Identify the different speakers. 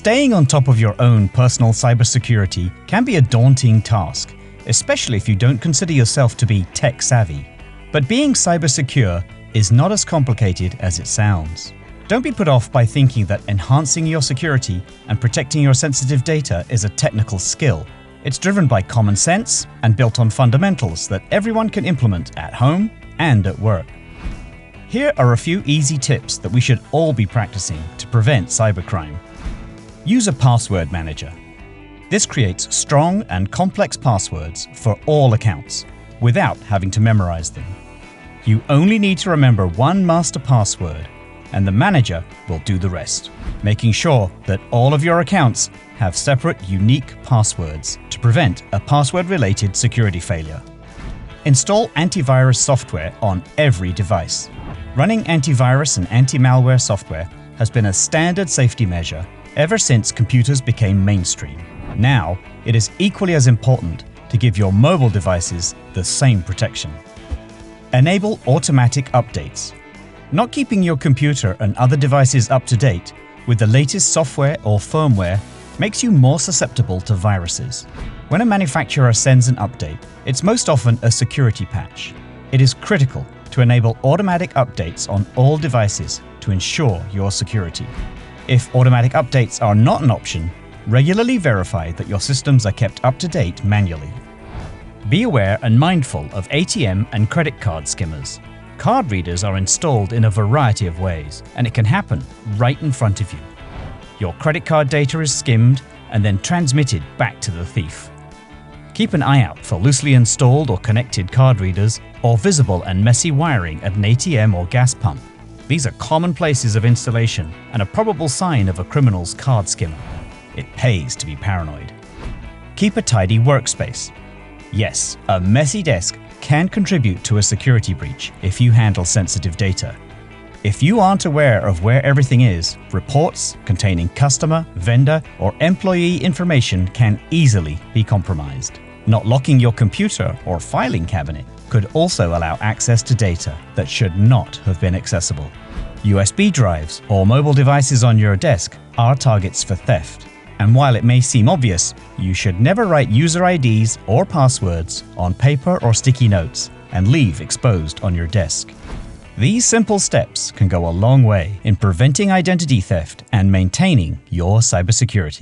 Speaker 1: Staying on top of your own personal cybersecurity can be a daunting task, especially if you don't consider yourself to be tech-savvy. But being cybersecure is not as complicated as it sounds. Don't be put off by thinking that enhancing your security and protecting your sensitive data is a technical skill. It's driven by common sense and built on fundamentals that everyone can implement at home and at work. Here are a few easy tips that we should all be practicing to prevent cybercrime. Use a password manager. This creates strong and complex passwords for all accounts without having to memorize them. You only need to remember one master password, and the manager will do the rest, making sure that all of your accounts have separate, unique passwords to prevent a password-related security failure. Install antivirus software on every device. Running antivirus and anti-malware software has been a standard safety measure ever since computers became mainstream. Now, it is equally as important to give your mobile devices the same protection. Enable automatic updates. Not keeping your computer and other devices up to date with the latest software or firmware makes you more susceptible to viruses. When a manufacturer sends an update, it's most often a security patch. It is critical to enable automatic updates on all devices to ensure your security. If automatic updates are not an option, regularly verify that your systems are kept up to date manually. Be aware and mindful of ATM and credit card skimmers. Card readers are installed in a variety of ways, and it can happen right in front of you. Your credit card data is skimmed and then transmitted back to the thief. Keep an eye out for loosely installed or connected card readers or visible and messy wiring at an ATM or gas pump. These are common places of installation and a probable sign of a criminal's card skimmer. It pays to be paranoid. Keep a tidy workspace. Yes, a messy desk can contribute to a security breach if you handle sensitive data. If you aren't aware of where everything is, reports containing customer, vendor, or employee information can easily be compromised. Not locking your computer or filing cabinet could also allow access to data that should not have been accessible. USB drives or mobile devices on your desk are targets for theft. And while it may seem obvious, you should never write user IDs or passwords on paper or sticky notes and leave exposed on your desk. These simple steps can go a long way in preventing identity theft and maintaining your cybersecurity.